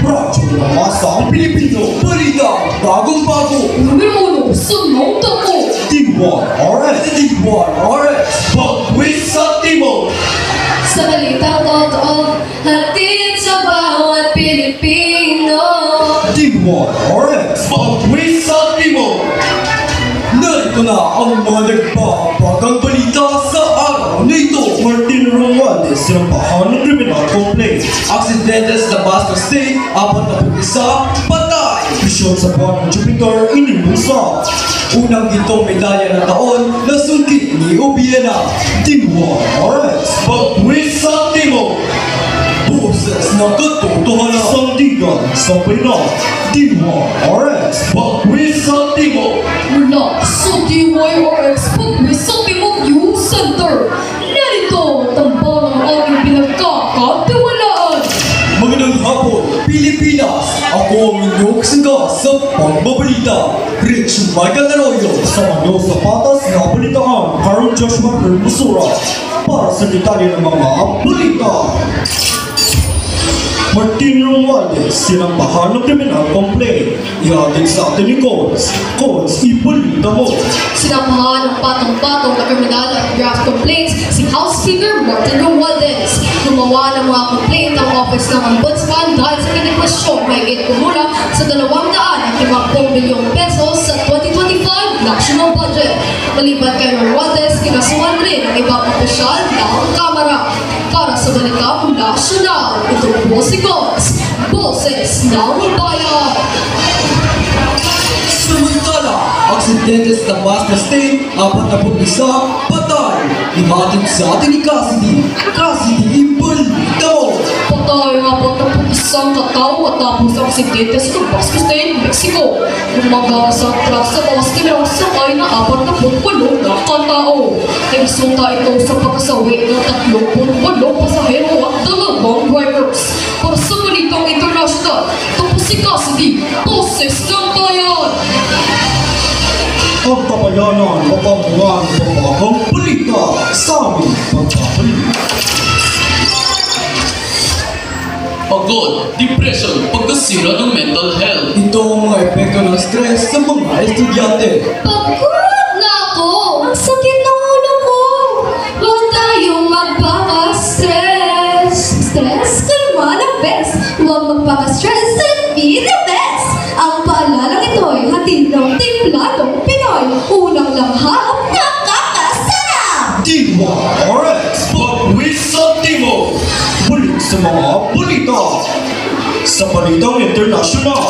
Radyo ng Masang Pilipino, balita, bagong-bago. Numero 1, sunod ako. Team 1 RS, Team 1 RS, pag-quiz sa Timog. Sa balitang totoo, hatid sa bawat Pilipino. Team 1 RS, pag-quiz sa Timog. Narito na ang mga nagbabagang balita sa araw na ito. Martin Romualdez, sinampahan ng criminal complaint. Aksidente sa Tabasco State, 41 patay. Misyon sa buwan ng Jupiter, inimusa. Unang gintong medalya ng taon na sungkit ni Obiena. Team 1 RS, pag-quiz sa Timog. Boses ng katotohanan, sandigan sa Pinas. Team 1 RS, pag-quiz sa Timog. Mula sa DYRX Pag-quiz sa Timog Youth Center. Narito, tambang ang aking pinagkakatiwalaan. Magandang hapon, Pilipinas! Ako ang inyong kasangga sa pagbabalita. Rich Michael Arroyo, sa Manyo sa Patas na balitaan, Carl Joshua Hermosura. Para sa detalye ng mga balita. Martin Romualdez, sinampahan ng criminal complaint. Ihatid sa atin ni Codes. Codes, ibalita mo. Sinampahan ng patong-patong na kriminal at draft complaints si House Speaker Martin Romualdez. Gumawa ng mga complaint ang Office ng Ombudsman dahil sa kinikwestiyon mahigit kumulang sa 250 milyong pesos sa 2025 national budget. Maliban kay Romualdez, kinasuhan rin ang ibang opisyal ng Kamara. Para sa balitang nasyonal, ito po si Gods, Boses ng Bayan. Samantala, aksidente sa Tabasco State, 41 patay. Ihatid sa atin ni Cassidy. Cassidy, ibalita mo. Patay ang 41 katao at tapos ang aksidente sa Tabasco State, Mexico. Lumaga sa truck sa bawas kinarang sakay na 48 na katao. Resulta ito sa pagkasawi ng 38 pasahero at 2 drivers. Para sa balitang international, tapos si Cassidy, Boses ng Bayan. Ang kabayanan, mapamuhan, mapagang balita sa aming pagkabalita. Pagod, depression, pagkasira ng mental health. Ito ang mga epekto ng stress sa mga estudyante. Pagod na ako! Ang sakit ng ulo ko! Huwag tayong magpaka-stress. Stress? Kalma ng best. Huwag magpaka-stress and be the best. Ang paalalang ito'y hatid ng Templadong Pinoy. Unang langhap, nakakasarap! Team 1 RX, pag-quiz sa Timog. Balik sa mga balita. Sa balitang internasyonal,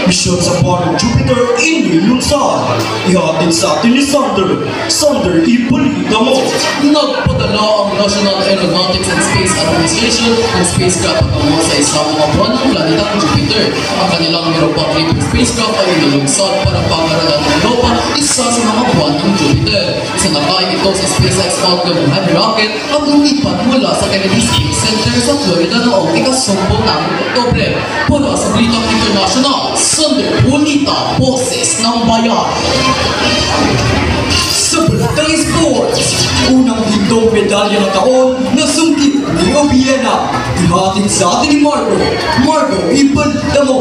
misyon sa buwan ng Jupiter, inilunsad. Ihatid sa atin ni Sander. Sander, ibalita mo. Nagpadala ang National Aeronautics and Space Administration ng spacecraft patungo sa isang mga buwan ng planetang Jupiter. Ang kanilang Europa Trip spacecraft ay inulunsad para pag-aralan ng Europa, isa sa mga buwan ng Jupiter. Sinakay ito sa SpaceX Falcon Heavy Rocket at lumipat mula sa Kennedy Space Center sa Florida noong ika-10 ng Oktubre. Para sa balitang international, Sunday Bonita, Boses ng Bayan. Sa balitang sports, unang gintong medalya ng taon na sungkit ni Obiena. Ihatid sa atin ni Marco. Marco, ibalita mo.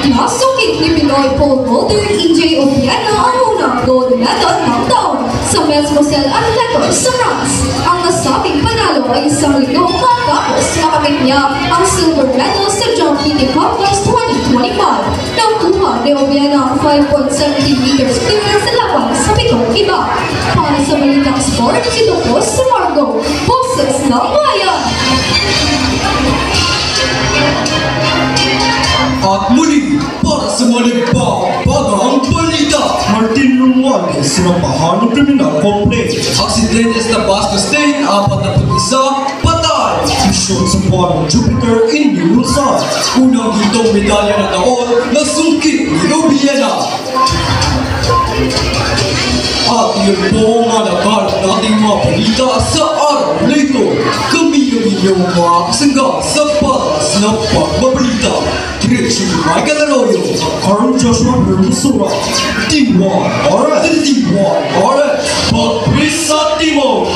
Nasungkit ni Pinoy pole vaulter EJ Obiena ang unang gold medal ng taon sa Mesmosel Athletics sa France. Ang nasabing panalo ay isang linggo matapos nakamit niya ang silver medal sa Jump PT Conquest 2025. Nakuha ni Obiena ang 5.17 meters clearance sa laban sa pitong iba. Para sa balitang sport, ito po si Margo, Boses ng Bayan. At muli, para sa mga nagbabagang balita, Martin Romualdez, sinampahan ng criminal complaint. Aksidente sa Tabasco State, 41 patay. Misyon sa buwan ng Jupiter, inilunsad. Unang gintong medalya ng taon na sungkit ni Obiena. At yun po mga nakalap nating mga balita sa araw na ito. Kami ang inyong mga kasangga sa patas na pagbabalita. Rich Michael Arroyo, Carl Joshua Hermosura, Team 1 RS, Team 1 RS, pag-quiz sa Timog.